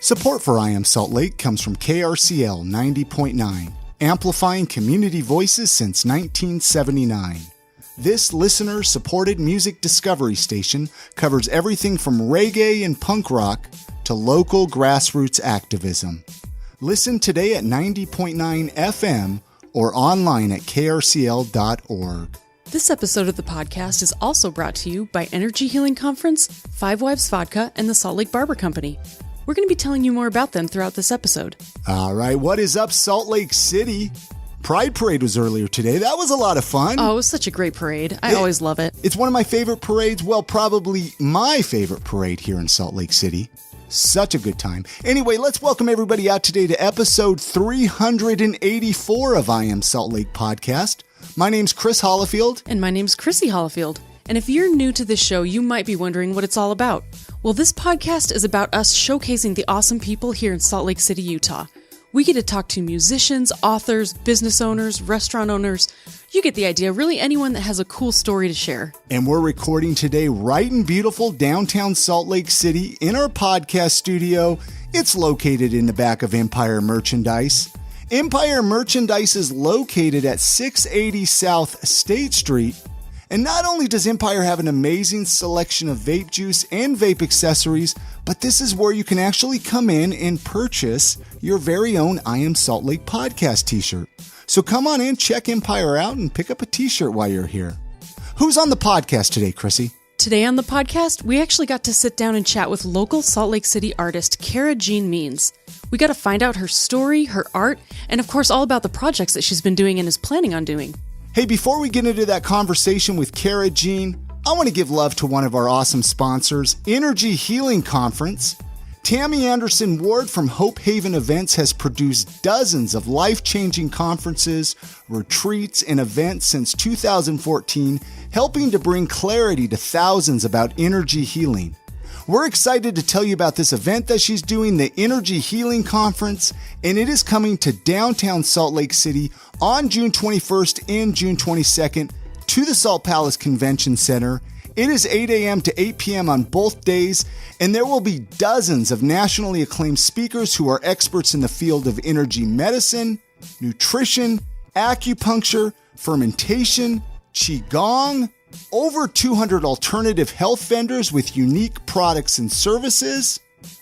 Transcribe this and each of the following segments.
Support for I Am Salt Lake comes from KRCL 90.9, amplifying community voices since 1979. This listener-supported music discovery station covers everything from reggae and punk rock to local grassroots activism. Listen today at 90.9 FM or online at krcl.org. This episode of the podcast is also brought to you by Energy Healing Conference, Five Wives Vodka, and the Salt Lake Barber Company. We're going to be telling you more about them throughout this episode. All right, what is up, Salt Lake City? Pride Parade was earlier today. That was a lot of fun. Oh, it was such a great parade. I always love it. It's one of my favorite parades. Well, probably my favorite parade here in Salt Lake City. Such a good time. Anyway, let's welcome everybody out today to episode 384 of I Am Salt Lake podcast. My name's Chris Hollifield. And my name's Chrissy Hollifield. And if you're new to this show, you might be wondering what it's all about. Well, this podcast is about us showcasing the awesome people here in Salt Lake City, Utah. We get to talk to musicians, authors, business owners, restaurant owners. You get the idea, really anyone that has a cool story to share. And we're recording today right in beautiful downtown Salt Lake City in our podcast studio. It's located in the back of Empire Merchandise. Empire Merchandise is located at 680 South State Street. And not only does Empire have an amazing selection of vape juice and vape accessories, but this is where you can actually come in and purchase your very own I Am Salt Lake podcast t-shirt. So come on in, check Empire out, and pick up a t-shirt while you're here. Who's on the podcast today, Chrissy? Today on the podcast, we actually got to sit down and chat with local Salt Lake City artist Cara Jean Means. We got to find out her story, her art, and of course all about the projects that she's been doing and is planning on doing. Hey, before we get into that conversation with Cara Jean, I want to give love to one of our awesome sponsors, Energy Healing Conference. Tammy Anderson Ward from Hope Haven Events has produced dozens of life-changing conferences, retreats, and events since 2014, helping to bring clarity to thousands about energy healing. We're excited to tell you about this event that she's doing, the Energy Healing Conference, and it is coming to downtown Salt Lake City on June 21st and June 22nd to the Salt Palace Convention Center. It is 8 a.m. to 8 p.m. on both days, and there will be dozens of nationally acclaimed speakers who are experts in the field of energy medicine, nutrition, acupuncture, fermentation, qigong, over 200 alternative health vendors with unique products and services.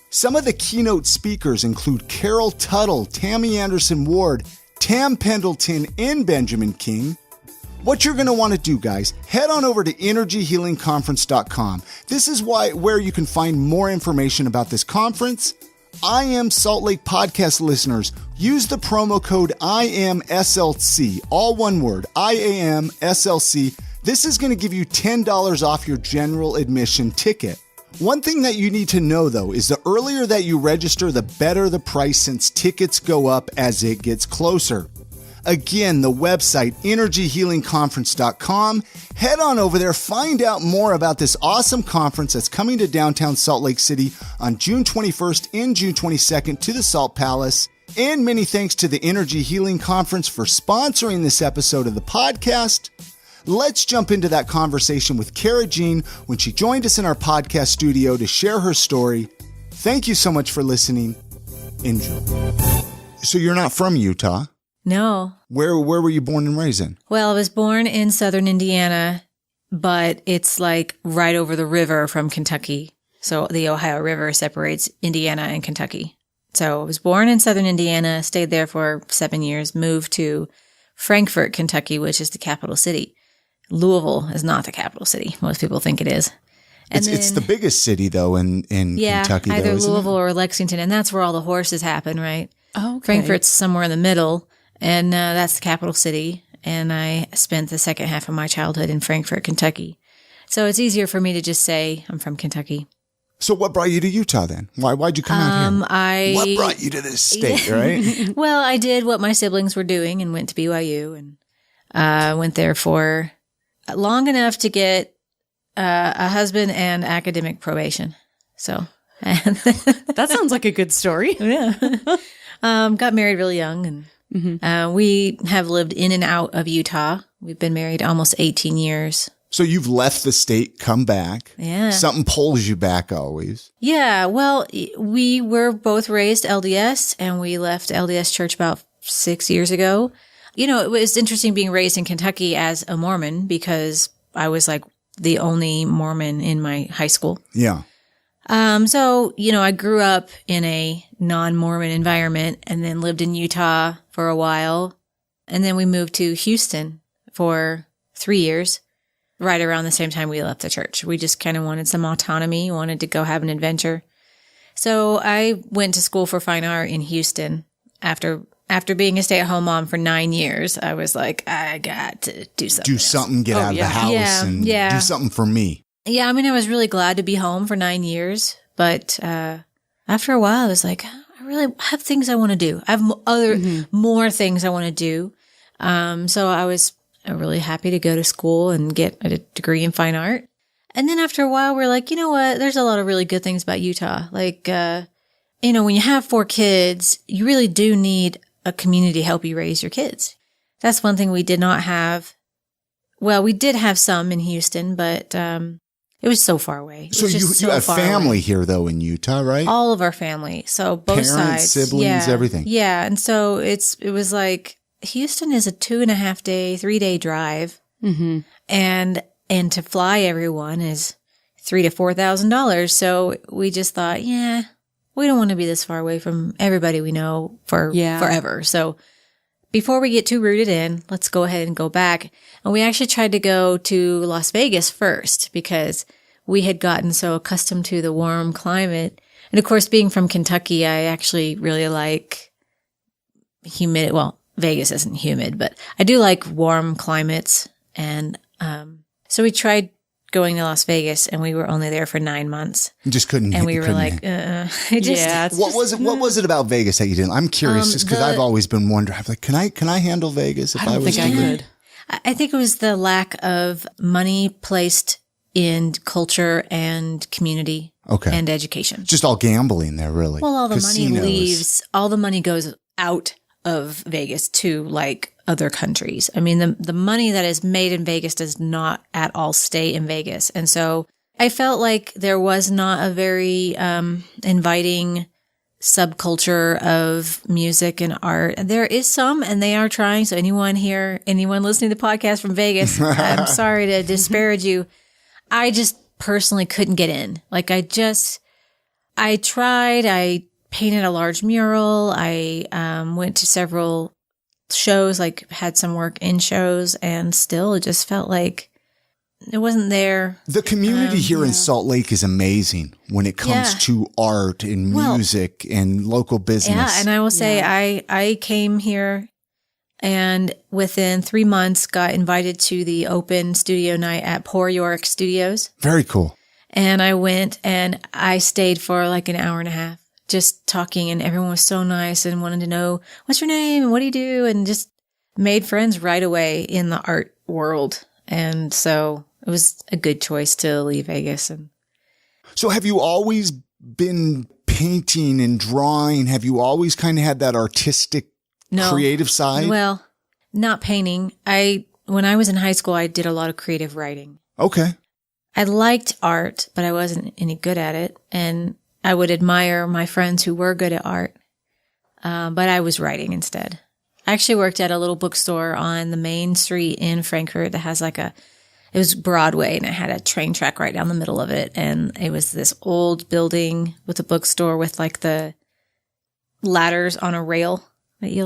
Some of the keynote speakers include Carol Tuttle, Tammy Anderson Ward, Tam Pendleton, and Benjamin King. What you're going to want to do, guys, head on over to energyhealingconference.com. This is where you can find more information about this conference. I Am Salt Lake podcast listeners, use the promo code IAMSLC, all one word, IAMSLC. This is going to give you $10 off your general admission ticket. One thing that you need to know, though, is the earlier that you register, the better the price since tickets go up as it gets closer. Again, the website, energyhealingconference.com. Head on over there, find out more about this awesome conference that's coming to downtown Salt Lake City on June 21st and June 22nd to the Salt Palace. And many thanks to the Energy Healing Conference for sponsoring this episode of the podcast. Let's jump into that conversation with Cara Jean when she joined us in our podcast studio to share her story. Thank you so much for listening. Enjoy. So you're not from Utah? No. Where were you born and raised in? Well, I was born in southern Indiana, but it's like right over the river from Kentucky. So the Ohio River separates Indiana and Kentucky. So I was born in southern Indiana, stayed there for 7 years, moved to Frankfort, Kentucky, which is the capital city. Louisville is not the capital city. Most people think it is. And it's the biggest city, though, in Kentucky. Either though, Louisville or Lexington, and that's where all the horses happen, right? Oh, okay. Frankfort's somewhere in the middle, and that's the capital city. And I spent the second half of my childhood in Frankfort, Kentucky. So it's easier for me to just say I'm from Kentucky. So what brought you to Utah then? Why'd you come out here? What brought you to this state, right? Well, I did what my siblings were doing and went to BYU, and went there for long enough to get a husband and academic probation. So that sounds like a good story. Yeah. Got married really young and We have lived in and out of Utah. We've been married almost 18 years. So you've left the state, come back. Yeah. Something pulls you back always. Yeah. Well, we were both raised LDS, and we left LDS church about 6 years ago. You know, it was interesting being raised in Kentucky as a Mormon because I was like the only Mormon in my high school. Yeah. So, you know, I grew up in a non-Mormon environment and then lived in Utah for a while. And then we moved to Houston for 3 years, right around the same time we left the church. We just kind of wanted some autonomy, wanted to go have an adventure. So I went to school for fine art in Houston. After being a stay-at-home mom for 9 years, I was like, I got to do something. Do something, get out of the house and do something for me. Yeah, I mean, I was really glad to be home for 9 years, but after a while, I was like, I really have things I want to do. I have more things I want to do. So I was really happy to go to school and get a degree in fine art. And then after a while, we're like, you know what? There's a lot of really good things about Utah. Like, you know, when you have 4 kids, you really do need a community to help you raise your kids. That's one thing we did not have. Well, we did have some in Houston, but it was so far away. So you have family here, though, in Utah, right? All of our family. So both sides. Siblings, everything. Yeah. And so it was like Houston is a 2.5 day, 3 day drive. Mm-hmm. And to fly everyone is $3,000 to $4,000. So we just thought, we don't want to be this far away from everybody we know forever. So before we get too rooted in, let's go ahead and go back. And we actually tried to go to Las Vegas first because we had gotten so accustomed to the warm climate. And of course, being from Kentucky, I actually really like humid. Well, Vegas isn't humid, but I do like warm climates. And so we tried going to Las Vegas, and we were only there for 9 months. You just couldn't. And we were like, What was it about Vegas that you didn't? I'm curious, just because I've always been wondering. I'm like, can I handle Vegas? If I don't think I could. I think it was the lack of money placed in culture and community, and education. Just all gambling there, really. Well, all the money leaves. All the money goes out of Vegas to like other countries. I mean, the money that is made in Vegas does not at all stay in Vegas. And so I felt like there was not a very inviting subculture of music and art. There is some, and they are trying. So anyone listening to the podcast from Vegas, I'm sorry to disparage you. I just personally couldn't get in. Like I tried, I painted a large mural. I went to several shows, like had some work in shows, and still it just felt like it wasn't there. The community here in Salt Lake is amazing when it comes to art and music and local business. Yeah, and I will say I came here and within 3 months got invited to the open studio night at Poor York Studios. Very cool. And I went and I stayed for like an hour and a half. Just talking, and everyone was so nice and wanted to know, what's your name and what do you do? And just made friends right away in the art world. And so it was a good choice to leave Vegas. And so have you always been painting and drawing? Have you always kind of had that artistic, creative side? Well, not painting. When I was in high school, I did a lot of creative writing. Okay. I liked art, but I wasn't any good at it. And I would admire my friends who were good at art, but I was writing instead. I actually worked at a little bookstore on the main street in Frankfurt that has it was Broadway, and it had a train track right down the middle of it. And it was this old building with a bookstore with like the ladders on a rail that you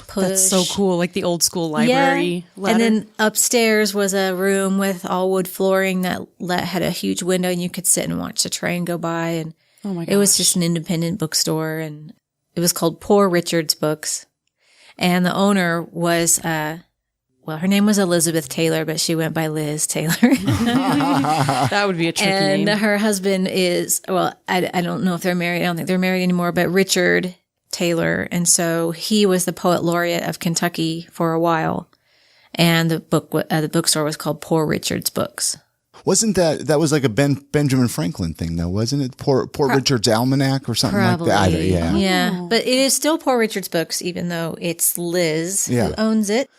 push. That's so cool. Like the old school library ladder. And then upstairs was a room with all wood flooring that had a huge window, and you could sit and watch the train go by. And oh my gosh. It was just an independent bookstore, and it was called Poor Richard's Books. And the owner was, her name was Elizabeth Taylor, but she went by Liz Taylor. That would be a tricky name. And her husband is, I don't know if they're married. I don't think they're married anymore, but Richard Taylor. And so he was the poet laureate of Kentucky for a while. And the bookstore was called Poor Richard's Books. Wasn't that was like a Benjamin Franklin thing though, wasn't it? Poor Richard's Almanac or something Probably. like that. Yeah. Yeah. But it is still Poor Richard's Books, even though it's Liz Yeah. who owns it.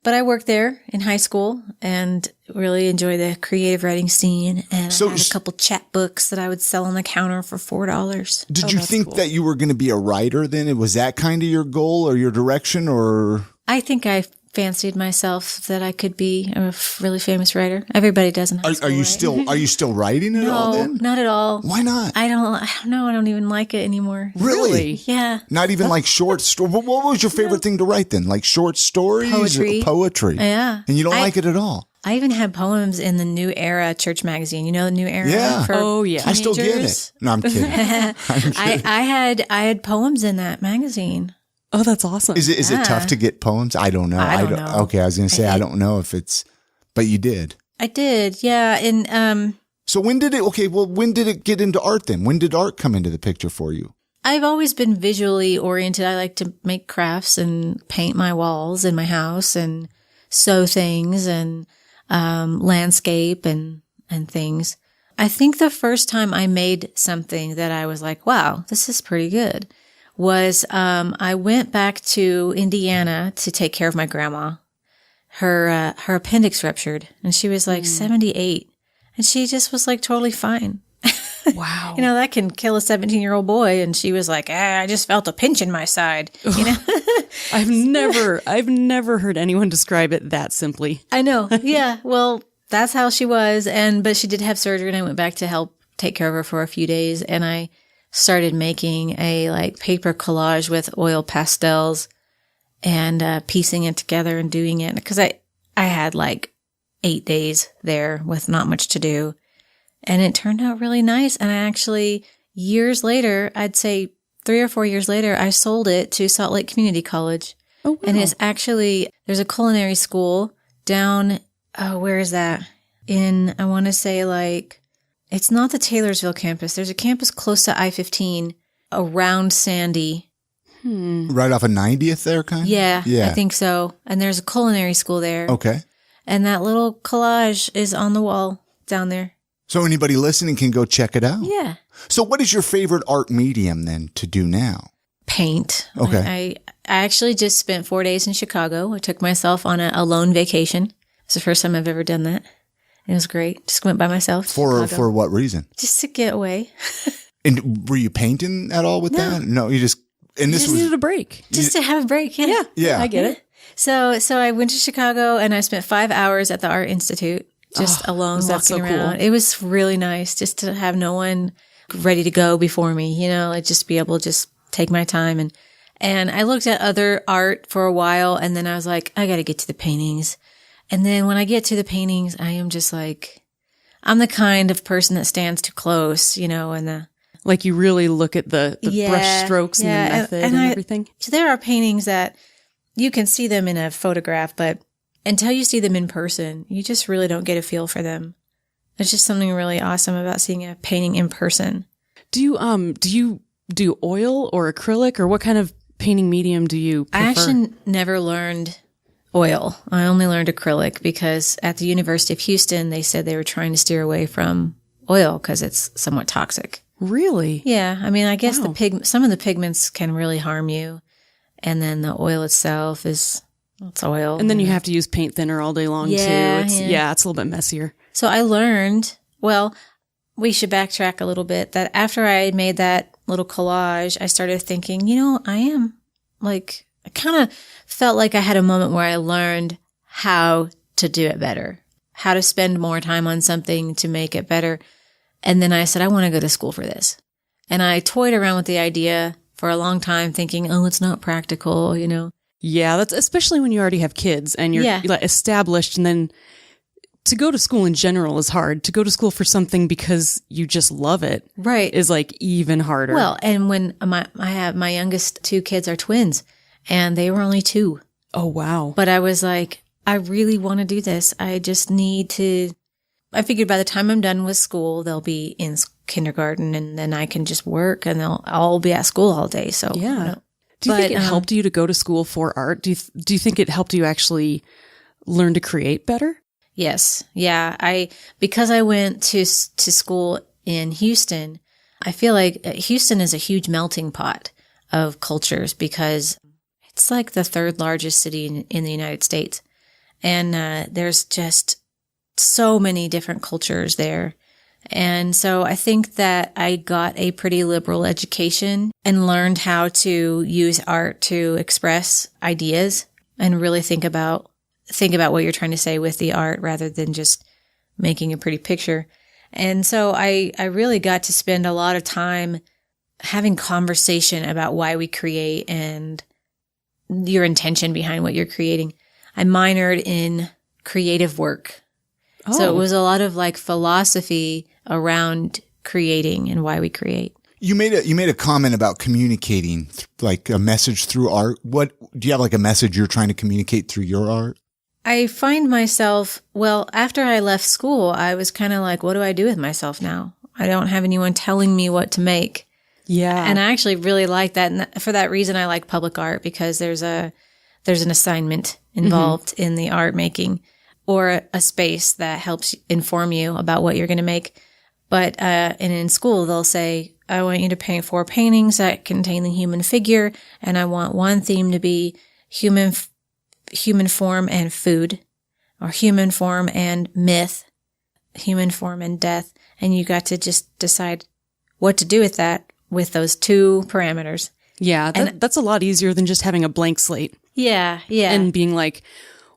But I worked there in high school and really enjoy the creative writing scene. And I had a couple chapbooks that I would sell on the counter for $4. Did you think that you were going to be a writer then? Was that kind of your goal or your direction, or? I think I fancied myself that I could be a really famous writer. Everybody does in high school. Are you still writing at all then? No, not at all. Why not? I don't know. I don't even like it anymore. Really? Yeah. Not even like short stories. What was your favorite thing to write then? Like short stories? Poetry. Yeah. And you don't like it at all? I even had poems in the New Era church magazine. You know, the New Era? Yeah. I still get it. No, I'm kidding. I had poems in that magazine. Oh, that's awesome. Is it tough to get poems? I don't know. I don't know. Okay, I was going to say I don't know if it's, but you did. I did, yeah. And so when did it get into art then? When did art come into the picture for you? I've always been visually oriented. I like to make crafts and paint my walls in my house and sew things and landscape and things. I think the first time I made something that I was like, wow, this is pretty good, was I went back to Indiana to take care of my grandma. Her appendix ruptured and she was like 78 and she just was like totally fine. Wow. You know, that can kill a 17-year-old boy. And she was like, I just felt a pinch in my side. You know, I've never heard anyone describe it that simply. I know. Yeah. Well, that's how she was. But she did have surgery and I went back to help take care of her for a few days. And I started making a like paper collage with oil pastels and piecing it together and doing it. Because I had like 8 days there with not much to do. And it turned out really nice. And I actually, years later, I'd say 3 or 4 years later, I sold it to Salt Lake Community College. Oh, wow. And it's actually, there's a culinary school down, where is that? I want to say like, it's not the Taylorsville campus. There's a campus close to I-15 around Sandy. Right off of 90th there, kind of? Yeah, I think so. And there's a culinary school there. Okay. And that little collage is on the wall down there. So anybody listening can go check it out? Yeah. So what is your favorite art medium then to do now? Paint. Okay. I actually just spent 4 days in Chicago. I took myself on a lone vacation. It's the first time I've ever done that. It was great. Just went by myself. For what reason? Just to get away. And were you painting at all with that? No, you just, and this Just was needed a break. Just to have a break. Yeah. Yeah. I get it. So I went to Chicago and I spent 5 hours at the Art Institute just alone was that walking so around. cool? It was really nice just to have no one ready to go before me, you know, like just be able to just take my time. And I looked at other art for a while and then I was like, I got to get to the paintings. And then when I get to the paintings, I am just like, I'm the kind of person that stands too close, you know, and Like you really look at the brush strokes and the method and everything. So there are paintings that you can see them in a photograph, but until you see them in person, you just really don't get a feel for them. There's just something really awesome about seeing a painting in person. Do you do oil or acrylic or what kind of painting medium do you prefer? I actually never learned oil. I only learned acrylic because at the University of Houston, they said they were trying to steer away from oil because it's somewhat toxic. Really? Yeah. I mean, I guess Wow. some of the pigments can really harm you. And then the oil itself it's oil. And then you have to use paint thinner all day long Yeah, too. yeah. It's a little bit messier. So I learned, well, we should backtrack a little bit, that after I made that little collage, I started thinking, you know, I kind of felt like I had a moment where I learned how to do it better, how to spend more time on something to make it better. And then I said, I want to go to school for this. And I toyed around with the idea for a long time thinking, oh, it's not practical, you know. Yeah, that's especially when you already have kids and you're like established, and then to go to school in general is hard. To go to school for something because you just love it, Right, is like even harder. Well, and when my youngest 2 kids are twins, and they were only 2. Oh wow! But I was like, I really want to do this. I just need to. I figured by the time I'm done with school, they'll be in kindergarten, and then I can just work, and I'll be at school all day. So Yeah. Do you think it helped you to go to school for art? Do you think it helped you actually learn to create better? Yes. Yeah. Because I went to school in Houston, I feel like Houston is a huge melting pot of cultures because it's like the third largest city in the United States. And there's just so many different cultures there. And so I think that I got a pretty liberal education and learned how to use art to express ideas and really think about what you're trying to say with the art rather than just making a pretty picture. And so I really got to spend a lot of time having conversation about why we create and your intention behind what you're creating. I minored in creative work. Oh. So it was a lot of like philosophy around creating and why we create. You made a comment about communicating like a message through art. What do you have, like a message you're trying to communicate through your art? I find myself, well, after I left school, I was kind of like, what do I do with myself now? I don't have anyone telling me what to make. Yeah. And I actually really like that. And for that reason, I like public art because there's an assignment involved in the art making or a space that helps inform you about what you're going to make. But, and in school, they'll say, I want you to paint 4 paintings that contain the human figure. And I want one theme to be human form and food, or human form and myth, human form and death. And you got to just decide what to do with that, with those 2 parameters. Yeah, that's a lot easier than just having a blank slate. Yeah, yeah. And being like,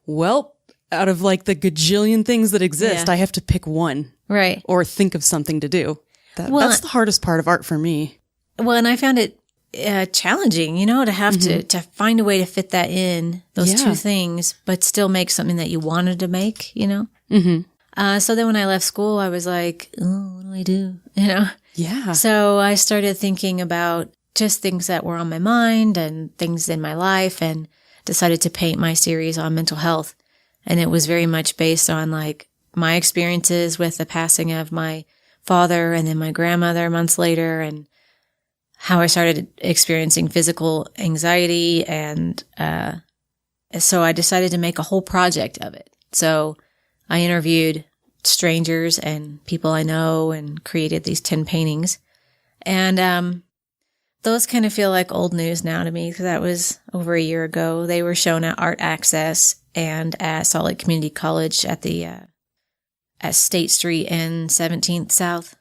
well, out of like the gajillion things that exist, I have to pick one. Right. Or think of something to do. That's the hardest part of art for me. Well, and I found it challenging, to have to find a way to fit that in, those 2 things, but still make something that you wanted to make, Mm-hmm. So then when I left school, I was like, oh, what do I do? Yeah. So I started thinking about just things that were on my mind and things in my life and decided to paint my series on mental health. And it was very much based on like my experiences with the passing of my father and then my grandmother months later, and how I started experiencing physical anxiety. And so I decided to make a whole project of it. So I interviewed strangers and people I know and created these 10 paintings. And those kind of feel like old news now to me because that was over a year ago. They were shown at Art Access and at Salt Lake Community College at the at State Street and 17th South.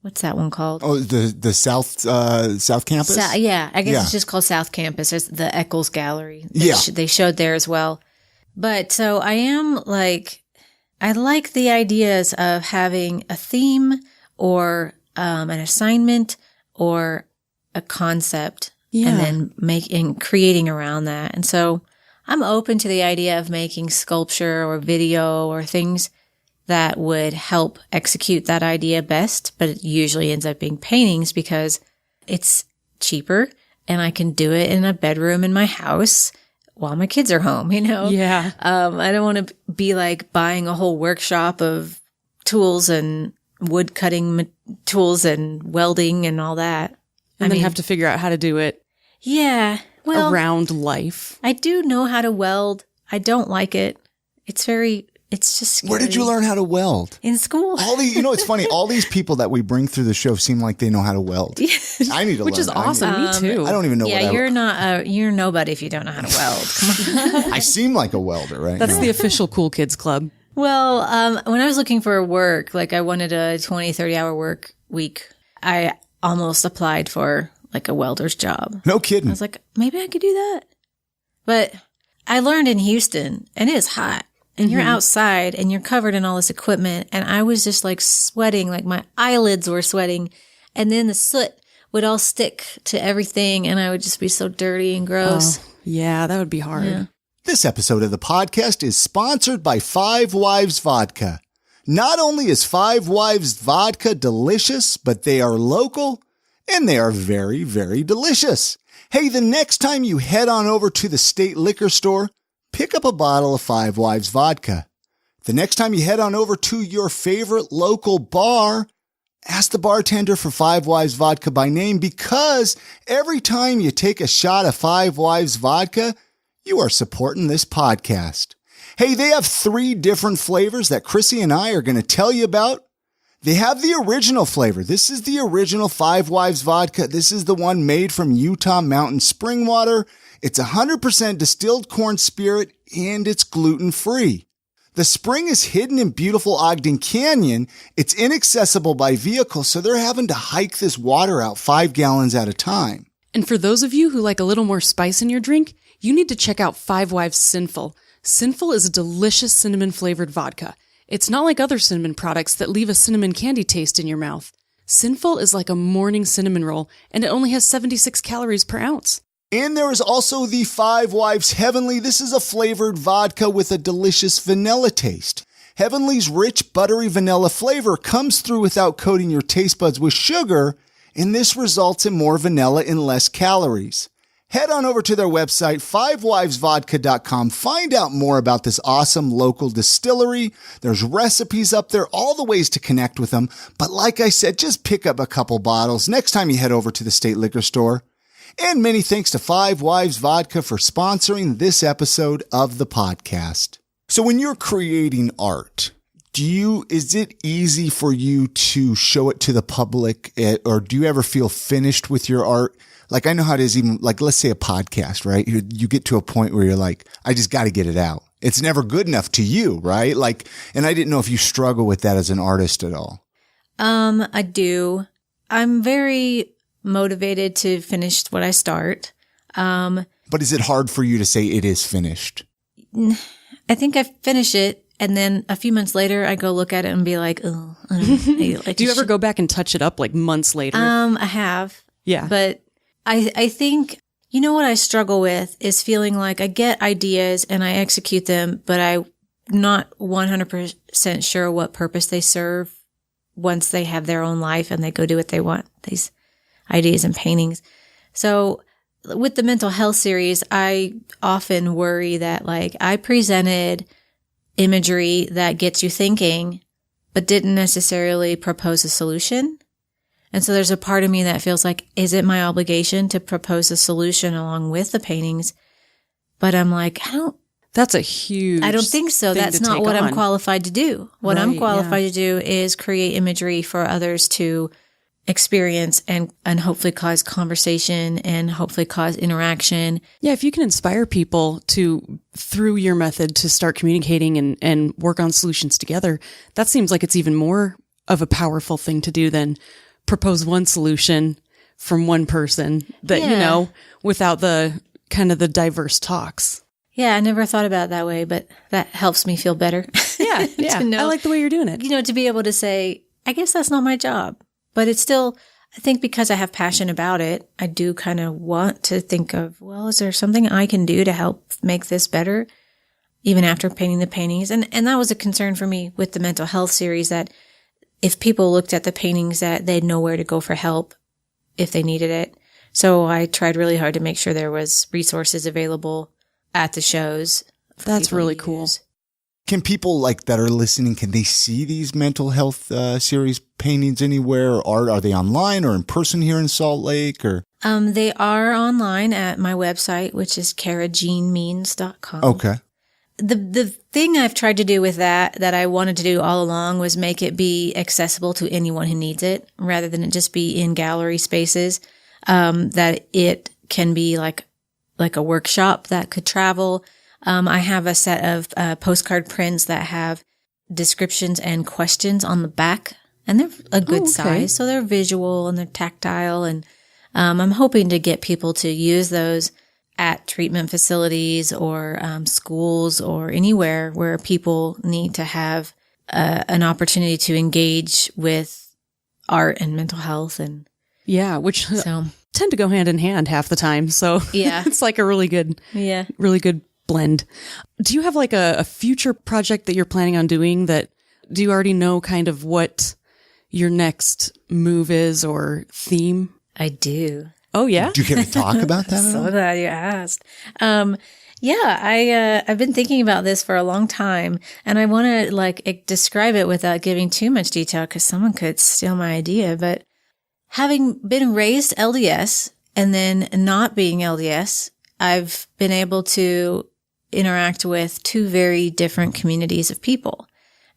What's that one called? Oh, the South Campus? Yeah, I guess it's just called South Campus. There's the Eccles Gallery. They showed there as well. But so I am like, I like the ideas of having a theme or an assignment or a concept and then creating around that. And so I'm open to the idea of making sculpture or video or things that would help execute that idea best, but it usually ends up being paintings because it's cheaper and I can do it in a bedroom in my house while my kids are home, Yeah. I don't want to be like buying a whole workshop of tools and wood cutting tools and welding and all that. And then have to figure out how to do it. Yeah. Well, around life. I do know how to weld. I don't like it. It's just scary. Where did you learn how to weld? In school. It's funny. All these people that we bring through the show seem like they know how to weld. I need to learn. Which is awesome. Me too. I don't even know what you're nobody if you don't know how to weld. Come on. I seem like a welder, right? That's the official Cool Kids Club. Well, when I was looking for work, like I wanted a 20, 30-hour work week, I almost applied for like a welder's job. No kidding. I was like, maybe I could do that. But I learned in Houston, and it is hot. And you're outside and you're covered in all this equipment. And I was just like sweating, like my eyelids were sweating. And then the soot would all stick to everything. And I would just be so dirty and gross. Oh, yeah, that would be hard. Yeah. This episode of the podcast is sponsored by Five Wives Vodka. Not only is Five Wives Vodka delicious, but they are local and they are very, very delicious. Hey, the next time you head on over to the state liquor store, pick up a bottle of Five Wives Vodka. The next time you head on over to your favorite local bar, ask the bartender for Five Wives Vodka by name, because every time you take a shot of Five Wives Vodka, you are supporting this podcast. Hey, they have 3 different flavors that Chrissy and I are going to tell you about. They have the original flavor. This is the original Five Wives vodka. This is the one made from Utah mountain spring water. It's 100% distilled corn spirit and it's gluten-free. The spring is hidden in beautiful Ogden Canyon. It's inaccessible by vehicle, so they're having to hike this water out 5 gallons at a time. And for those of you who like a little more spice in your drink, you need to check out Five Wives Sinful. Sinful is a delicious cinnamon-flavored vodka. It's not like other cinnamon products that leave a cinnamon candy taste in your mouth. Sinful is like a morning cinnamon roll, and it only has 76 calories per ounce. And there is also the Five Wives Heavenly. This is a flavored vodka with a delicious vanilla taste. Heavenly's rich, buttery vanilla flavor comes through without coating your taste buds with sugar, and this results in more vanilla and less calories. Head on over to their website, fivewivesvodka.com. Find out more about this awesome local distillery. There's recipes up there, all the ways to connect with them. But like I said, just pick up a couple bottles next time you head over to the state liquor store. And many thanks to Five Wives Vodka for sponsoring this episode of the podcast. So when you're creating art, is it easy for you to show it to the public, or do you ever feel finished with your art? Like, I know how it is, even like, let's say a podcast, right? You get to a point where you're like, I just got to get it out. It's never good enough to you, right? Like, and I didn't know if you struggle with that as an artist at all. I do. I'm very motivated to finish what I start. But is it hard for you to say it is finished? I think I finish it, and then a few months later, I go look at it and be like, oh, I don't know. Do you ever go back and touch it up like months later? I have. Yeah. But I think, you know what I struggle with is feeling like I get ideas and I execute them, but I'm not 100% sure what purpose they serve once they have their own life and they go do what they want, these ideas and paintings. So with the mental health series, I often worry that like I presented imagery that gets you thinking, but didn't necessarily propose a solution. And so there's a part of me that feels like, is it my obligation to propose a solution along with the paintings? But I'm like, I don't think so. That's not what I'm qualified to do. What I'm qualified to do is create imagery for others to experience and hopefully cause conversation and hopefully cause interaction. Yeah, if you can inspire people through your method to start communicating and work on solutions together, that seems like it's even more of a powerful thing to do than propose one solution from one person that, without the kind of the diverse talks. Yeah, I never thought about it that way, but that helps me feel better. Yeah, yeah. I like the way you're doing it. To be able to say, I guess that's not my job. But it's still, I think because I have passion about it, I do kind of want to think of, well, is there something I can do to help make this better, even after painting the paintings? And that was a concern for me with the mental health series, that if people looked at the paintings, that they'd know where to go for help if they needed it. So I tried really hard to make sure there was resources available at the shows. That's really cool. Can people that are listening, can they see these mental health series paintings anywhere, or are they online or in person here in Salt Lake? Or they are online at my website, which is carajeanmeans.com. Okay. The thing I've tried to do with that I wanted to do all along was make it be accessible to anyone who needs it, rather than it just be in gallery spaces. That it can be like a workshop that could travel. I have a set of postcard prints that have descriptions and questions on the back, and they're a good size, so they're visual and they're tactile. And I'm hoping to get people to use those at treatment facilities or schools or anywhere where people need to have an opportunity to engage with art and mental health. And which tend to go hand in hand half the time. So it's like a really good blend. Do you have a future project that you're planning on doing? Do you already know kind of what your next move is or theme? I do. Oh yeah. Do you get to talk about that? So glad you asked. I've been thinking about this for a long time, and I want to describe it without giving too much detail because someone could steal my idea. But having been raised LDS and then not being LDS, I've been able to interact with two very different communities of people.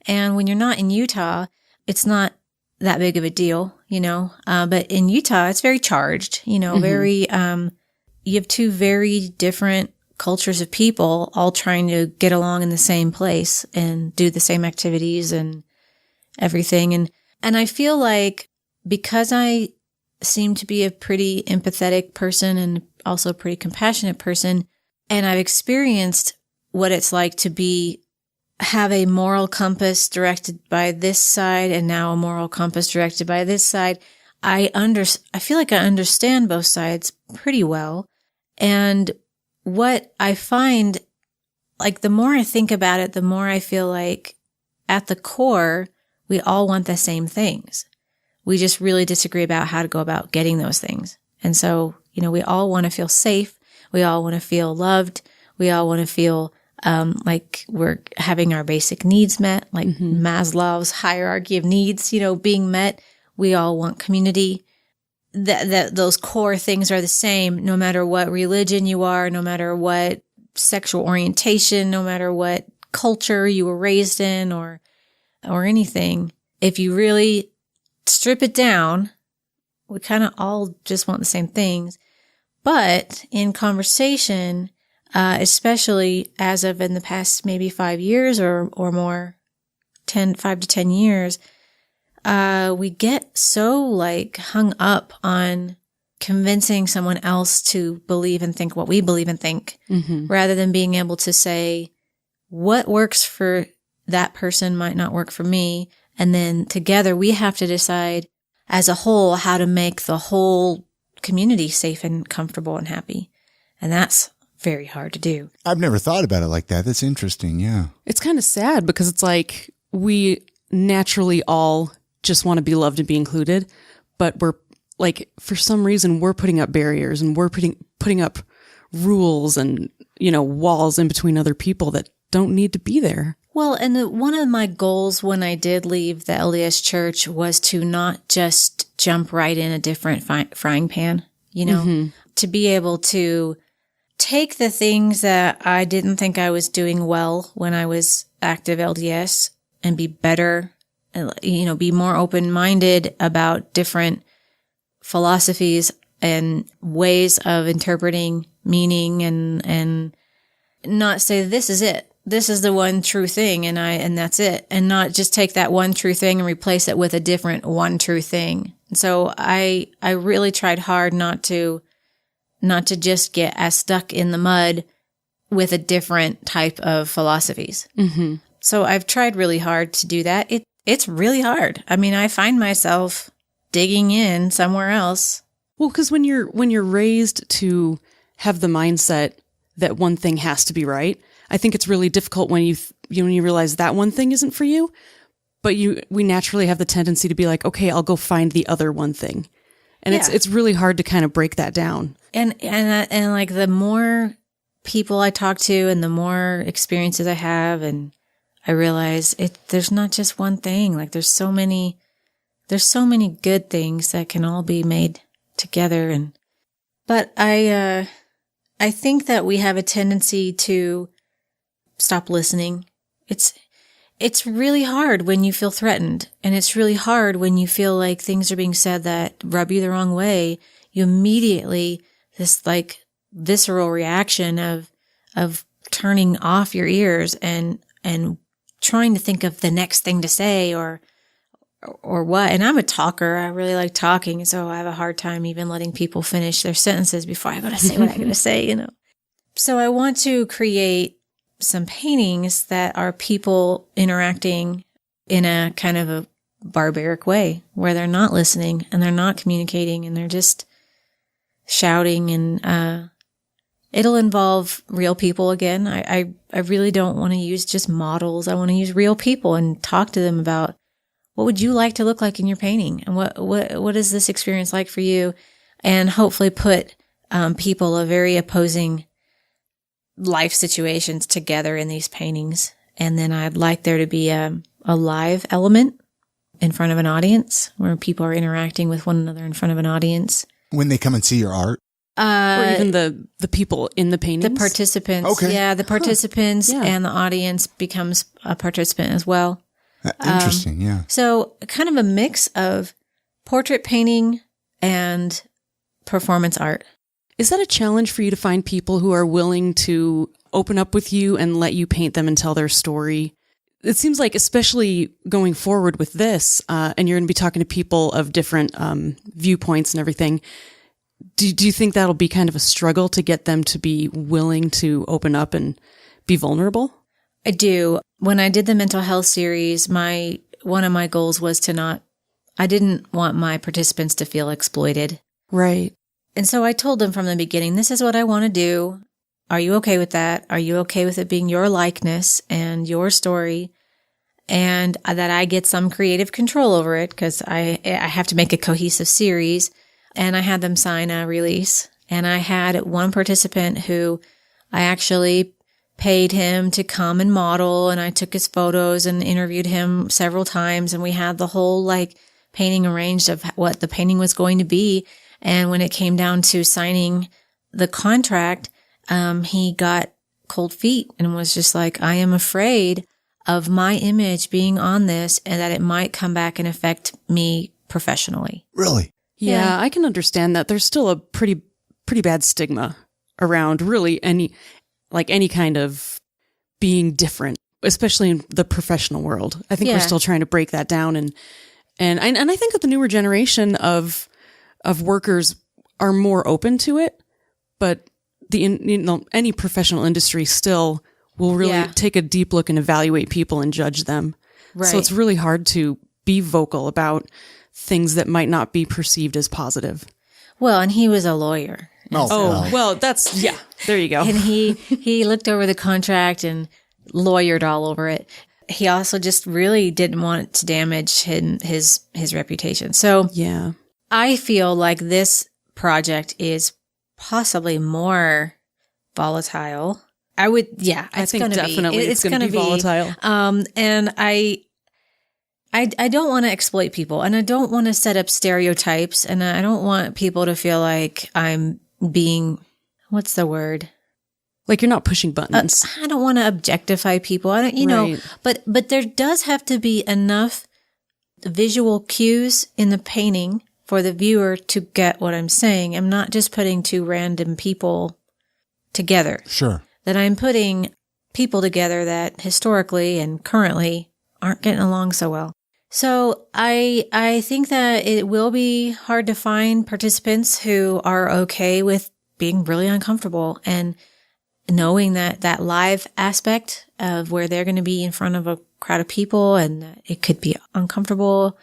And when you're not in Utah, it's not that big of a deal, but in Utah, it's very charged, very, you have two very different cultures of people all trying to get along in the same place and do the same activities and everything. And I feel like because I seem to be a pretty empathetic person and also a pretty compassionate person, and I've experienced what it's like to have a moral compass directed by this side and now a moral compass directed by this side, I feel like I understand both sides pretty well. And what I find, like, the more I think about it, the more I feel like at the core, we all want the same things. We just really disagree about how to go about getting those things. And so, we all want to feel safe. We all want to feel loved. We all want to feel like we're having our basic needs met, like Maslow's hierarchy of needs, being met. We all want community. That those core things are the same, no matter what religion you are, no matter what sexual orientation, no matter what culture you were raised in or anything. If you really strip it down, we kind of all just want the same things. But in conversation, especially as of in the past maybe 5 years or more, 5 to 10 years, we get so hung up on convincing someone else to believe and think what we believe and think, rather than being able to say what works for that person might not work for me. And then together we have to decide as a whole how to make the whole community safe and comfortable and happy. And that's very hard to do. I've never thought about it like that. That's interesting. Yeah. It's kind of sad because it's like we naturally all just want to be loved and be included, but we're like, for some reason, we're putting up barriers and we're putting up rules and, walls in between other people that don't need to be there. Well, and one of my goals when I did leave the LDS church was to not just jump right in a different frying pan, to be able to take the things that I didn't think I was doing well when I was active LDS and be better, be more open-minded about different philosophies and ways of interpreting meaning and not say, this is it. This is the one true thing and that's it. And not just take that one true thing and replace it with a different one true thing. And so I really tried hard not to just get as stuck in the mud with a different type of philosophies. Mm-hmm. So I've tried really hard to do that. It's really hard. I mean, I find myself digging in somewhere else. Well, because when you're raised to have the mindset that one thing has to be right, I think it's really difficult when you realize that one thing isn't for you, but we naturally have the tendency to be like, okay, I'll go find the other one thing. And yeah. It's really hard to kind of break that down. And like the more people I talk to and the more experiences I have, and I realize there's not just one thing. Like there's so many good things that can all be made together. But I think that we have a tendency to stop listening. It's really hard when you feel threatened, and it's really hard when you feel like things are being said that rub you the wrong way. You immediately, this like visceral reaction of turning off your ears and trying to think of the next thing to say or what. And I'm a talker. I really like talking. So I have a hard time even letting people finish their sentences before I go to say what I'm going to say, So I want to create some paintings that are people interacting in a kind of a barbaric way where they're not listening and they're not communicating and they're just shouting, and it'll involve real people again. I really don't want to use just models. I want to use real people and talk to them about what would you like to look like in your painting, and what is this experience like for you, and hopefully put people of very opposing life situations together in these paintings. And then I'd like there to be a live element in front of an audience where people are interacting with one another in front of an audience. When they come and see your art? Or even the people in the paintings? The participants. Okay. Yeah, the participants Yeah. and the audience becomes a participant as well. Interesting, yeah. So kind of a mix of portrait painting and performance art. Is that a challenge for you to find people who are willing to open up with you and let you paint them and tell their story? It seems like, especially going forward with this, and you're going to be talking to people of different viewpoints and everything, do you think that'll be kind of a struggle to get them to be willing to open up and be vulnerable? I do. When I did the mental health series, one of my goals was I didn't want my participants to feel exploited. Right. And so I told them from the beginning, this is what I want to do. Are you okay with that? Are you okay with it being your likeness and your story? And that I get some creative control over it because I have to make a cohesive series. And I had them sign a release. And I had one participant who I actually paid him to come and model. And I took his photos and interviewed him several times. And we had the whole painting arranged of what the painting was going to be. And when it came down to signing the contract, he got cold feet and was just like, I am afraid of my image being on this and that it might come back and affect me professionally. Really? Yeah, I can understand that. There's still a pretty bad stigma around really any kind of being different, especially in the professional world. I think we're still trying to break that down, and I think that the newer generation of workers are more open to it, but any professional industry still will really take a deep look and evaluate people and judge them. Right. So it's really hard to be vocal about things that might not be perceived as positive. Well, and he was a lawyer. Well, there you go. And he looked over the contract and lawyered all over it. He also just really didn't want to damage his reputation. So yeah, I feel like this project is possibly more volatile. I think definitely it's going to be volatile. And I don't want to exploit people, and I don't want to set up stereotypes, and I don't want people to feel like I'm being, what's the word? Like you're not pushing buttons. I don't want to objectify people. I don't, know, but there does have to be enough visual cues in the painting for the viewer to get what I'm saying. I'm not just putting two random people together. Sure. That I'm putting people together that historically and currently aren't getting along so well. So I think that it will be hard to find participants who are okay with being really uncomfortable and knowing that live aspect of where they're going to be in front of a crowd of people and it could be uncomfortable.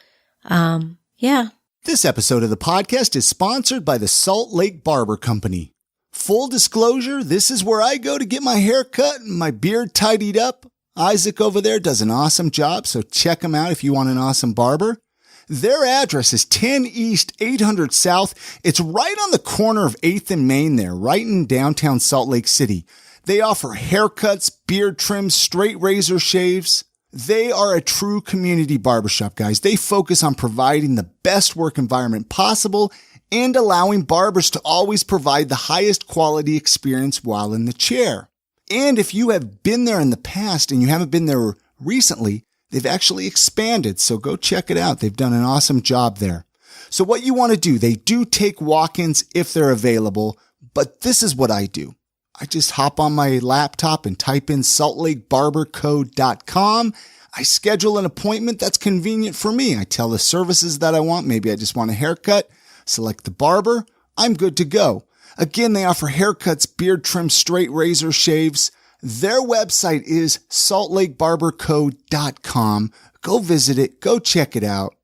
Yeah. This episode of the podcast is sponsored by the Salt Lake Barber Company. Full disclosure, this is where I go to get my hair cut and my beard tidied up. Isaac over there does an awesome job, so check him out if you want an awesome barber. Their address is 10 East, 800 South. It's right on the corner of 8th and Main there, right in downtown Salt Lake City. They offer haircuts, beard trims, straight razor shaves. They are a true community barbershop, guys. They focus on providing the best work environment possible and allowing barbers to always provide the highest quality experience while in the chair. And if you have been there in the past and you haven't been there recently, they've actually expanded. So go check it out. They've done an awesome job there. So what you want to do, they do take walk-ins if they're available, but this is what I do. I just hop on my laptop and type in saltlakebarberco.com. I schedule an appointment that's convenient for me. I tell the services that I want. Maybe I just want a haircut. Select the barber. I'm good to go. Again, they offer haircuts, beard trims, straight razor shaves. Their website is saltlakebarberco.com. Go visit it. Go check it out.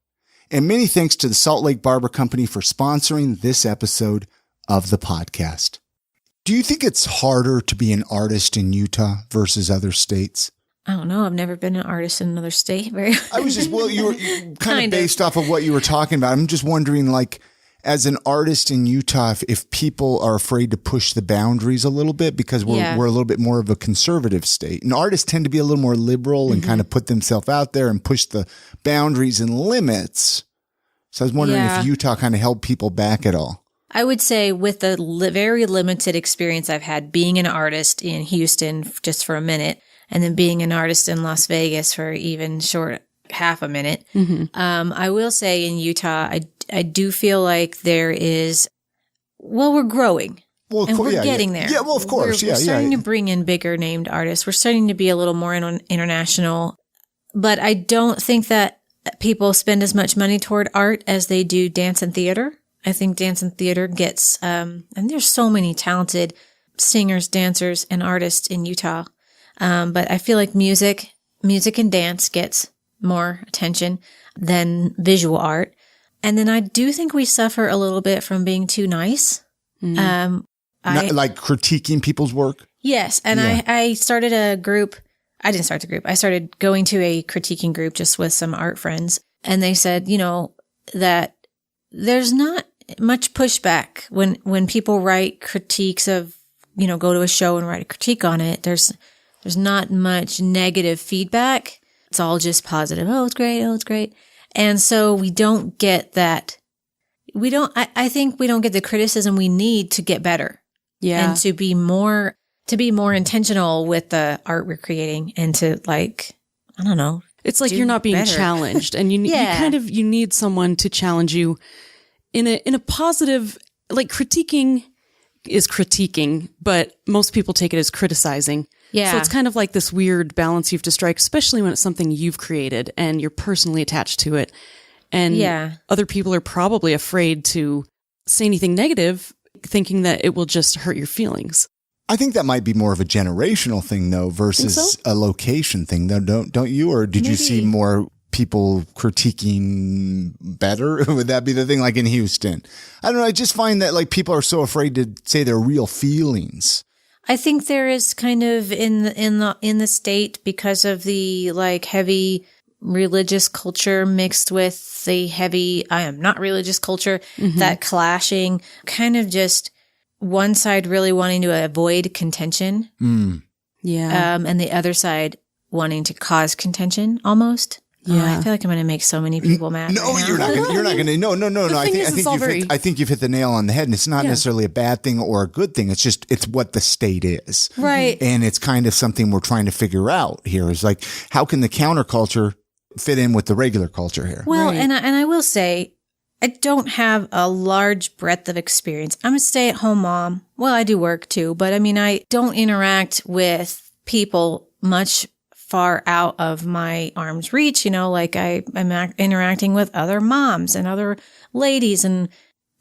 And many thanks to the Salt Lake Barber Company for sponsoring this episode of the podcast. Do you think it's harder to be an artist in Utah versus other states? I don't know. I've never been an artist in another state. I was just, you were kind of based off of what you were talking about. I'm just wondering, as an artist in Utah, if people are afraid to push the boundaries a little bit because we're a little bit more of a conservative state. And artists tend to be a little more liberal and kind of put themselves out there and push the boundaries and limits. So I was wondering if Utah kind of held people back at all. I would say with the very limited experience I've had being an artist in Houston just for a minute, and then being an artist in Las Vegas for even short half a minute, I will say in Utah, I do feel like there is, well, we're growing. Well, And we're getting there. Yeah, well, of course. We're starting to bring in bigger named artists. We're starting to be a little more international. But I don't think that people spend as much money toward art as they do dance and theater. I think dance and theater gets, and there's so many talented singers, dancers, and artists in Utah. But I feel like music and dance gets more attention than visual art. And then I do think we suffer a little bit from being too nice. Like critiquing people's work? Yes. And Yeah. I started a group. I didn't start the group. I started going to a critiquing group just with some art friends. And they said, that there's not much pushback when people write critiques of, go to a show and write a critique on it. There's not much negative feedback. It's all just positive. Oh, it's great. Oh, it's great. And so we don't get that. I think we don't get the criticism we need to get better. Yeah. And to be more intentional with the art we're creating and to I don't know. It's like you're not being better. challenged, and you need someone to challenge you in a positive, like critiquing is critiquing, but most people take it as criticizing. Yeah. So it's kind of like this weird balance you have to strike, especially when it's something you've created and you're personally attached to it. And other people are probably afraid to say anything negative, thinking that it will just hurt your feelings. I think that might be more of a generational thing, though, versus a location thing, though, don't you? Or did you see more people critiquing better? Would that be the thing, like in Houston? I don't know. I just find that people are so afraid to say their real feelings. I think there is kind of in the state because of the heavy religious culture mixed with the heavy I am not religious culture, that clashing, kind of just one side really wanting to avoid contention. Yeah. And the other side wanting to cause contention almost. Yeah. I feel like I'm going to make so many people mad. No, right now. you're not going to. No. I think you've hit the nail on the head, and it's not necessarily a bad thing or a good thing. It's just, it's what the state is. Right. And it's kind of something we're trying to figure out here is how can the counterculture fit in with the regular culture here? Well, Right. and I will say, I don't have a large breadth of experience. I'm a stay-at-home mom. Well, I do work too, but I don't interact with people much far out of my arm's reach. I'm interacting with other moms and other ladies. And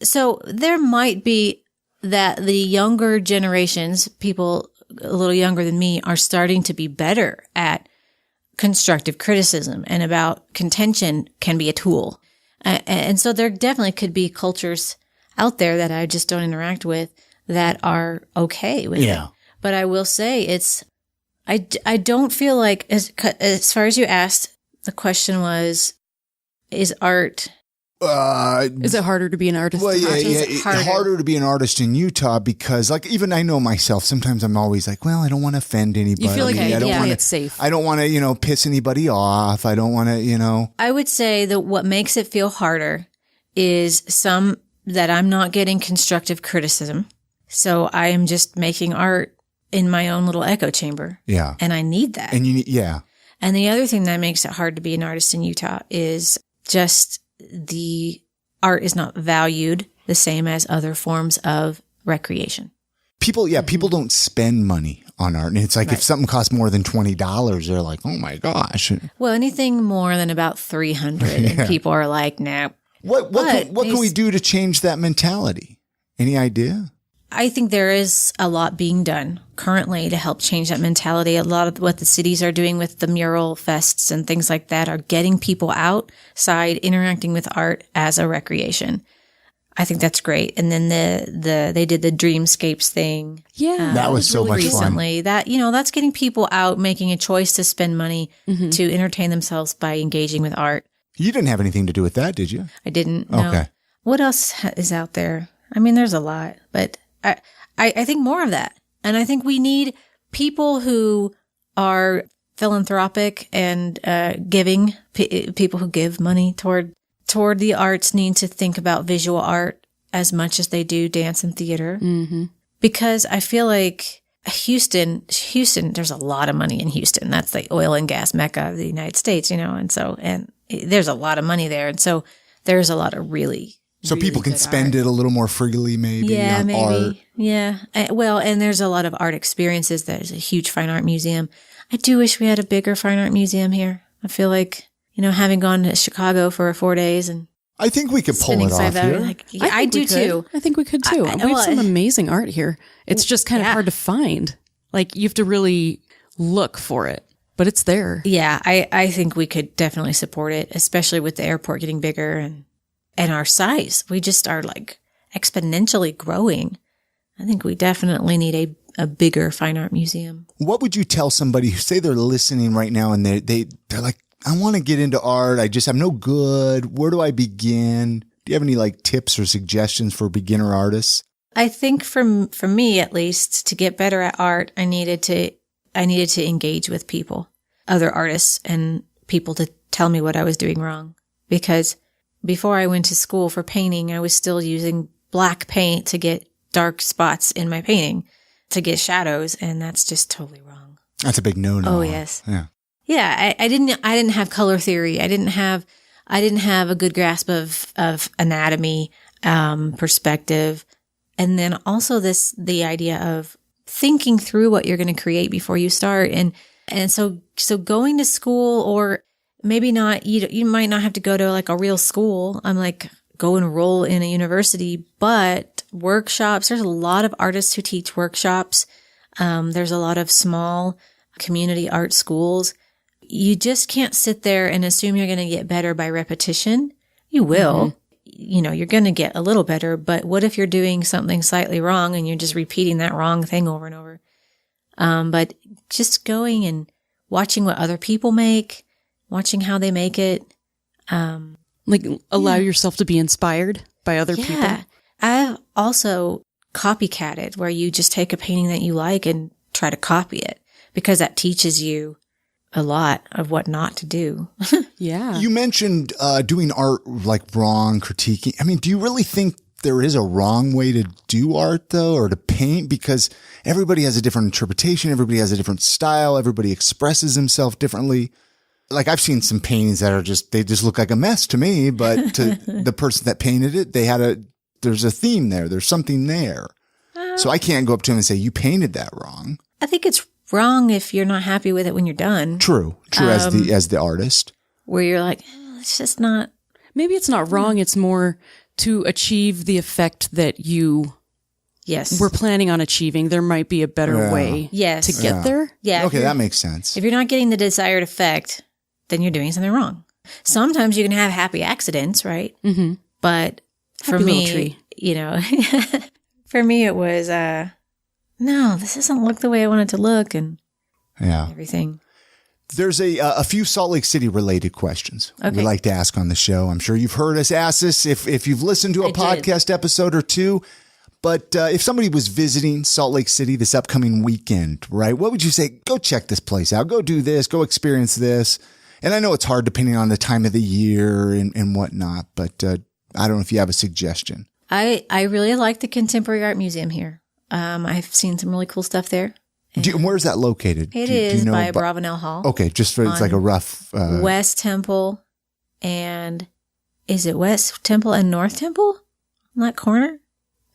so there might be that the younger generations, people a little younger than me, are starting to be better at constructive criticism and about contention can be a tool. And so there definitely could be cultures out there that I just don't interact with that are okay with it. But I will say I don't feel like, as far as you asked, the question was, is art... is it harder to be an artist? Well, yeah, It's harder to be an artist in Utah because, even I know myself. Sometimes I'm always well, I don't want to offend anybody. You feel like I don't want it's safe. I don't want to, piss anybody off. I don't want to, I would say that what makes it feel harder is that I'm not getting constructive criticism. So I am just making art in my own little echo chamber. Yeah. And I need that. And And the other thing that makes it hard to be an artist in Utah is just the art is not valued the same as other forms of recreation. people don't spend money on art. And it's if something costs more than $20, they're like, oh my gosh. Well, anything more than about 300 and people are like, nah. What can we do to change that mentality? Any idea? I think there is a lot being done currently to help change that mentality. A lot of what the cities are doing with the mural fests and things like that are getting people outside, interacting with art as a recreation. I think that's great. And then they did the Dreamscapes thing. Yeah. That was so much recently. fun. That, that's getting people out, making a choice to spend money to entertain themselves by engaging with art. You didn't have anything to do with that, did you? I didn't know. Okay. What else is out there? There's a lot, but I think more of that. And I think we need people who are philanthropic and giving. People who give money toward the arts need to think about visual art as much as they do dance and theater. Mm-hmm. Because I feel like Houston, there's a lot of money in Houston. That's the oil and gas mecca of the United States, and there's a lot of money there. And so there's a lot of really people can spend it a little more freely, maybe. On art. Yeah. Well, and there's a lot of art experiences. There's a huge fine art museum. I do wish we had a bigger fine art museum here. I feel like, having gone to Chicago for 4 days and I think we could pull it off here. I do too. I think we could too. We have some amazing art here. It's just kind of hard to find. Like, you have to really look for it, but it's there. Yeah, I think we could definitely support it, especially with the airport getting bigger and our size. We just are like exponentially growing. I think we definitely need a bigger fine art museum. What would you tell somebody who say they're listening right now and they're like, I want to get into art. I'm no good. Where do I begin? Do you have any like tips or suggestions for beginner artists? I think for me, at least, to get better at art, I needed to engage with people, other artists and people to tell me what I was doing wrong. Because before I went to school for painting, I was still using black paint to get dark spots in my painting, to get shadows. And that's just totally wrong. That's a big no-no. Oh, yes. Yeah. Yeah, I didn't have color theory. I didn't have a good grasp of anatomy, perspective. And then also the idea of thinking through what you're going to create before you start. And so going to school, or maybe not, you might not have to go to like a real school. I'm like, go enroll in a university, but workshops, there's a lot of artists who teach workshops. There's a lot of small community art schools. You just can't sit there and assume you're going to get better by repetition. You will. Mm-hmm. You're going to get a little better, but what if you're doing something slightly wrong and you're just repeating that wrong thing over and over? But just going and watching what other people make, watching how they make it. Allow yourself to be inspired by other people. I've also copycatted, where you just take a painting that you like and try to copy it, because that teaches you a lot of what not to do. Yeah. You mentioned doing art like wrong, critiquing. I mean, do you really think there is a wrong way to do art though, or to paint? Because everybody has a different interpretation. Everybody has a different style. Everybody expresses himself differently. Like, I've seen some paintings that they just look like a mess to me, but to the person that painted it, there's a theme there. There's something there. So I can't go up to him and say, you painted that wrong. I think it's wrong if you're not happy with it when you're done. True. As the artist, where you're like, it's just not. Maybe it's not wrong. It's more to achieve the effect that you were planning on achieving. There might be a better way to get there. Yeah. Okay, that makes sense. If you're not getting the desired effect, then you're doing something wrong. Sometimes you can have happy accidents, right? Mm-hmm. But for me, for me it was, no, this doesn't look the way I want it to look, and everything. There's a few Salt Lake City related questions we like to ask on the show. I'm sure you've heard us ask this if you've listened to a podcast episode or two. But if somebody was visiting Salt Lake City this upcoming weekend, right, what would you say? Go check this place out. Go do this. Go experience this. And I know it's hard depending on the time of the year and whatnot, but I don't know if you have a suggestion. I really like the Contemporary Art Museum here. I've seen some really cool stuff there. Where's that located? It is by Bravenel Hall. Okay, just for it's like a rough... West Temple and... Is it West Temple and North Temple? On that corner?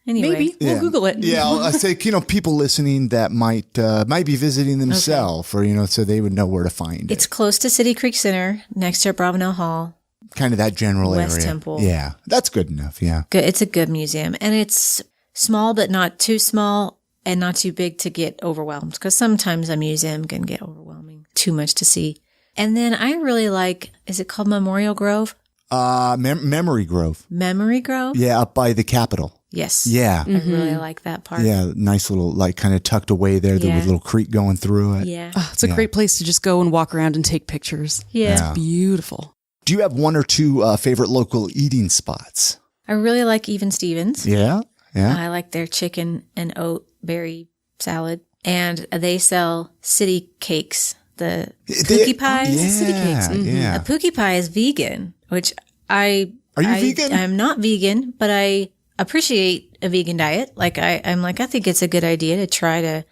Anyway. Maybe. We'll Google it. Yeah, I say, people listening that might be visiting themselves or, so they would know where to find it. It's close to City Creek Center, next to Bravenel Hall. Kind of that general area. West Temple. Yeah, that's good enough, yeah. Good. It's a good museum. And it's small, but not too small and not too big to get overwhelmed. Because sometimes a museum can get overwhelming. Too much to see. And then I really like, is it called Memorial Grove? Memory Grove. Memory Grove? Yeah, up by the Capitol. Yes. Yeah. I really like that part. Yeah, nice little, like, kind of tucked away there. There was a little creek going through it. Yeah. Oh, it's a great place to just go and walk around and take pictures. Yeah. It's beautiful. Do you have one or two favorite local eating spots? I really like Even Stevens. Yeah. Yeah. I like their chicken and oat berry salad. And they sell city cakes. The Pookie pies. City cakes. Mm-hmm. Yeah. A Pookie pie is vegan, which Are you vegan? I'm not vegan, but I appreciate a vegan diet. Like I think it's a good idea to try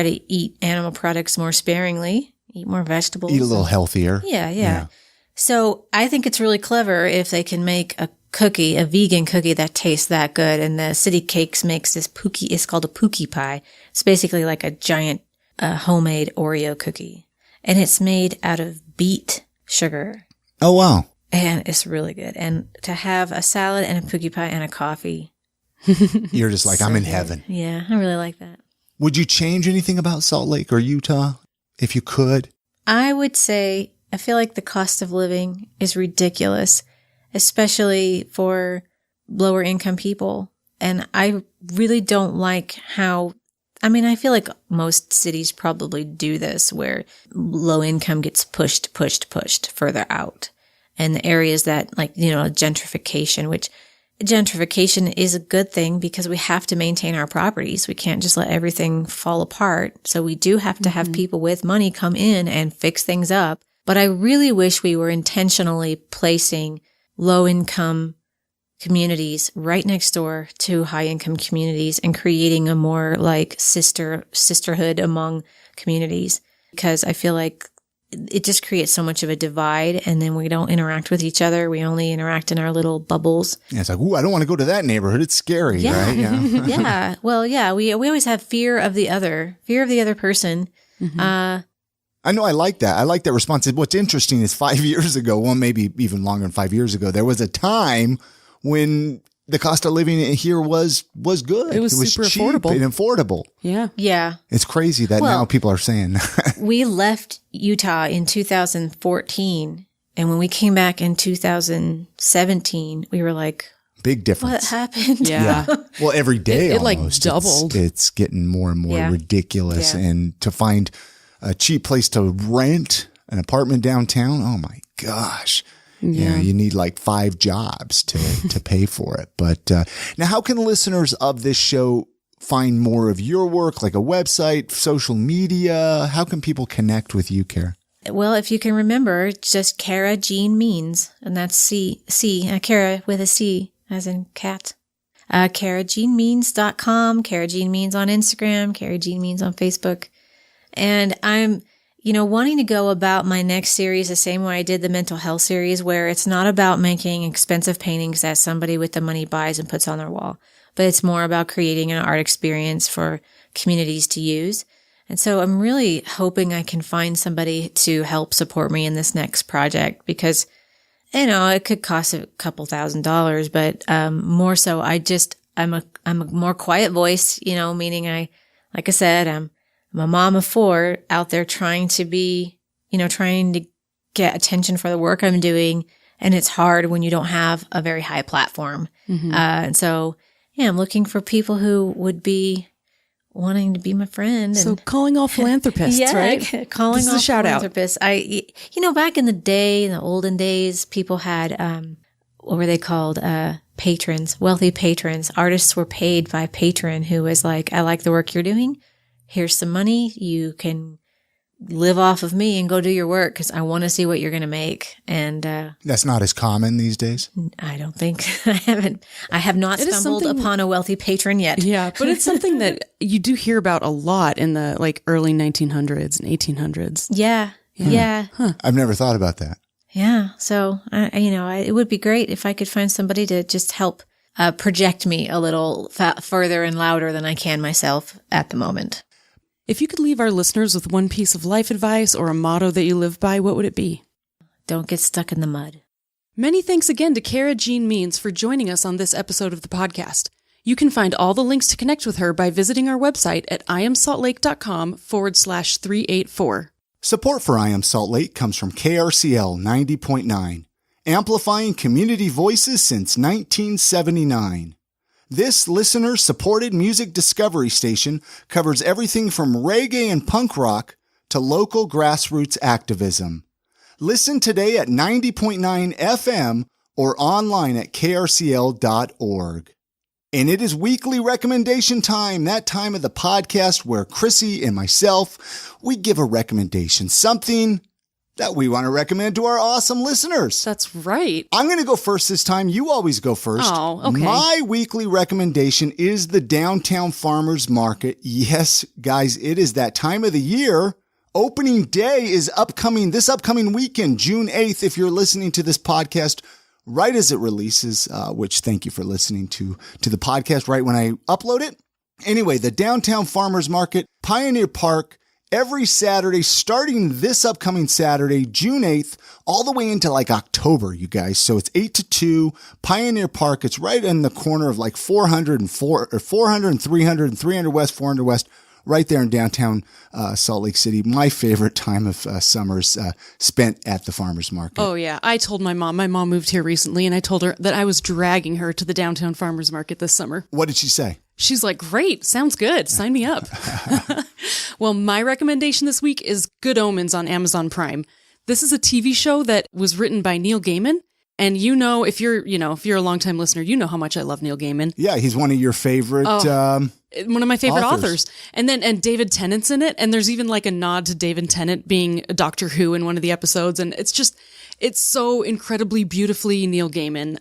to eat animal products more sparingly, eat more vegetables. Eat a little healthier. Yeah. So I think it's really clever if they can make a vegan cookie that tastes that good. And the City Cakes makes this pookie. It's called a pookie pie. It's basically like a giant homemade Oreo cookie. And it's made out of beet sugar. Oh, wow. And it's really good. And to have a salad and a pookie pie and a coffee. You're just like, I'm in heaven. Yeah, I really like that. Would you change anything about Salt Lake or Utah if you could? I would say I feel like the cost of living is ridiculous, especially for lower income people. And I really don't like I feel like most cities probably do this where low income gets pushed further out. And the areas that gentrification, which gentrification is a good thing because we have to maintain our properties. We can't just let everything fall apart. So we do have to have people with money come in and fix things up. But I really wish we were intentionally placing low income communities right next door to high income communities and creating a more like sisterhood among communities, because I feel like it just creates so much of a divide, and then we don't interact with each other. We only interact in our little bubbles. Yeah, it's like, ooh, I don't want to go to that neighborhood. It's scary, right? Yeah. Yeah. Well, yeah, we always have fear of the other person. I know. I like that. I like that response. What's interesting is 5 years ago, well, maybe even longer than 5 years ago, there was a time when the cost of living here was good. It was super cheap affordable. and affordable. Yeah. Yeah. It's crazy that now people are saying that. We left Utah in 2014. And when we came back in 2017, we were like, big difference. what happened? Yeah. Well, every day It almost. doubled. It's getting more and more ridiculous. Yeah. And to find a cheap place to rent an apartment downtown, oh my gosh. Yeah, you need like 5 jobs to pay for it. But now, how can listeners of this show find more of your work, like a website, social media? How can people connect with you, Cara? Well, if you can remember, it's just Cara Jean Means, and that's Cara with a C, as in cat. CaraJeanMeans.com, Cara Jean Means on Instagram, Cara Jean Means on Facebook. And I'm wanting to go about my next series the same way I did the mental health series, where it's not about making expensive paintings that somebody with the money buys and puts on their wall, but it's more about creating an art experience for communities to use. And so I'm really hoping I can find somebody to help support me in this next project, because, it could cost a couple $1,000s, but more so I'm a more quiet voice, meaning like I said, I'm a mom of 4 out there trying to get attention for the work I'm doing. And it's hard when you don't have a very high platform. And so, I'm looking for people who would be wanting to be my friend. So calling all philanthropists, right? Calling all a shout philanthropists. Back in the day, in the olden days, people had, what were they called? Patrons, wealthy patrons. Artists were paid by a patron who was like, I like the work you're doing. Here's some money. You can live off of me and go do your work because I want to see what you're going to make. And that's not as common these days. I don't think I have not stumbled upon a wealthy patron yet. Yeah, but it's something that you do hear about a lot in the early 1900s and 1800s. Yeah. Huh. I've never thought about that. Yeah. So it would be great if I could find somebody to just help project me a little further and louder than I can myself at the moment. If you could leave our listeners with one piece of life advice or a motto that you live by, what would it be? Don't get stuck in the mud. Many thanks again to Cara Jean Means for joining us on this episode of the podcast. You can find all the links to connect with her by visiting our website at iamsaltlake.com/384. Support for I Am Salt Lake comes from KRCL 90.9, amplifying community voices since 1979. This listener-supported music discovery station covers everything from reggae and punk rock to local grassroots activism. Listen today at 90.9 FM or online at krcl.org. And it is weekly recommendation time, that time of the podcast where Chrissy and myself, we give a recommendation, something that we want to recommend to our awesome listeners. That's right. I'm going to go first this time. You always go first. Oh, okay. My weekly recommendation is the Downtown Farmers Market. Yes, guys, it is that time of the year. Opening day is this upcoming weekend, June 8th, if you're listening to this podcast right as it releases, which thank you for listening to the podcast right when I upload it. Anyway, the Downtown Farmers Market, Pioneer Park, every Saturday, starting this upcoming Saturday, June 8th, all the way into like October, you guys. So it's 8 to 2, Pioneer Park. It's right in the corner of like 400 and 300 and 300 West, 400 West, right there in downtown Salt Lake City. My favorite time of summers spent at the farmers market. Oh, yeah. I told my mom. My mom moved here recently, and I told her that I was dragging her to the downtown farmers market this summer. What did she say? She's like, great. Sounds good. Sign me up. Well, my recommendation this week is Good Omens on Amazon Prime. This is a TV show that was written by Neil Gaiman. And if you're a longtime listener, you know how much I love Neil Gaiman. Yeah, he's one of your favorite one of my favorite authors. And David Tennant's in it. And there's even like a nod to David Tennant being a Doctor Who in one of the episodes. And it's so incredibly beautifully Neil Gaiman.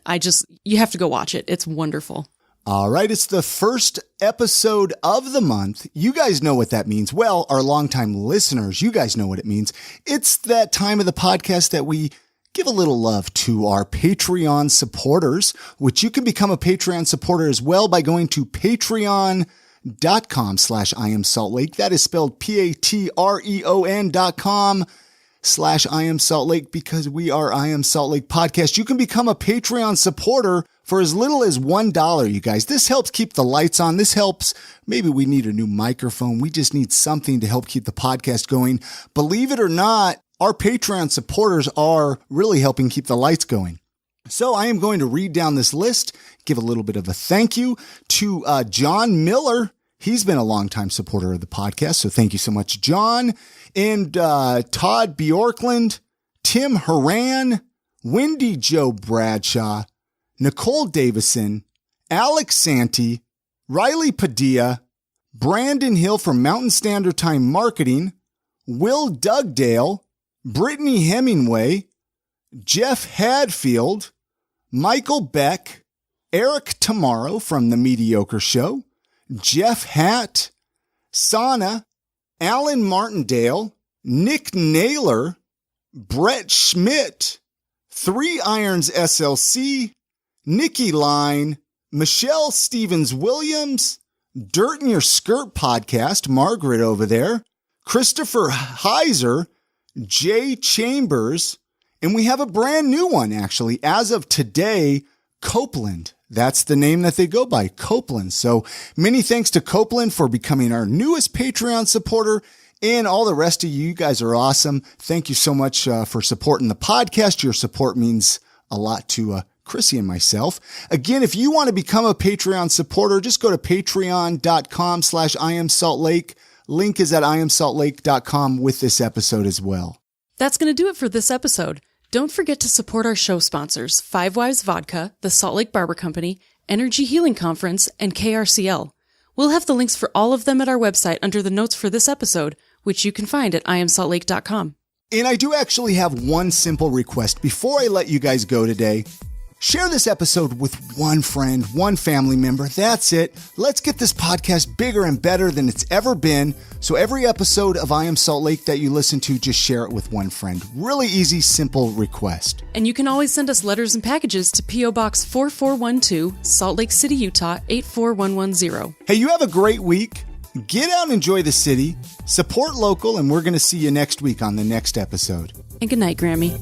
You have to go watch it. It's wonderful. All right. It's the first episode of the month. You guys know what that means. Well, our longtime listeners, you guys know what it means. It's that time of the podcast that we give a little love to our Patreon supporters, which you can become a Patreon supporter as well by going to patreon.com/IamSaltLake. That is spelled patreon.com/IamSaltLake because we are I Am Salt Lake Podcast. You can become a Patreon supporter for as little as $1, you guys. This helps keep the lights on. This helps. Maybe we need a new microphone. We just need something to help keep the podcast going. Believe it or not, our Patreon supporters are really helping keep the lights going. So I am going to read down this list, give a little bit of a thank you to John Miller. He's been a longtime supporter of the podcast, so thank you so much, John. And Todd Bjorkland, Tim Horan, Wendy Joe Bradshaw, Nicole Davison, Alex Santee, Riley Padilla, Brandon Hill from Mountain Standard Time Marketing, Will Dugdale, Brittany Hemingway, Jeff Hadfield, Michael Beck, Eric Tomorrow from The Mediocre Show, Jeff Hatt, Sana, Alan Martindale, Nick Naylor, Brett Schmidt, 3 Irons SLC, Nikki Line, Michelle Stevens-Williams, Dirt in Your Skirt Podcast, Margaret over there, Christopher Heiser, Jay Chambers, and we have a brand new one, actually. As of today, Copeland. That's the name that they go by, Copeland. So many thanks to Copeland for becoming our newest Patreon supporter, and all the rest of you. You guys are awesome. Thank you so much for supporting the podcast. Your support means a lot to Chrissy and myself. Again, if you want to become a Patreon supporter, just go to patreon.com/IamSaltLake. Link is at IamSaltLake.com with this episode as well. That's going to do it for this episode. Don't forget to support our show sponsors, Five Wives Vodka, the Salt Lake Barber Company, Energy Healing Conference, and KRCL. We'll have the links for all of them at our website under the notes for this episode, which you can find at IamSaltLake.com. And I do actually have one simple request before I let you guys go today. Share this episode with one friend, one family member. That's it. Let's get this podcast bigger and better than it's ever been. So every episode of I Am Salt Lake that you listen to, just share it with one friend. Really easy, simple request. And you can always send us letters and packages to P.O. Box 4412, Salt Lake City, Utah, 84110. Hey, you have a great week. Get out and enjoy the city. Support local, and we're going to see you next week on the next episode. And good night, Grammy.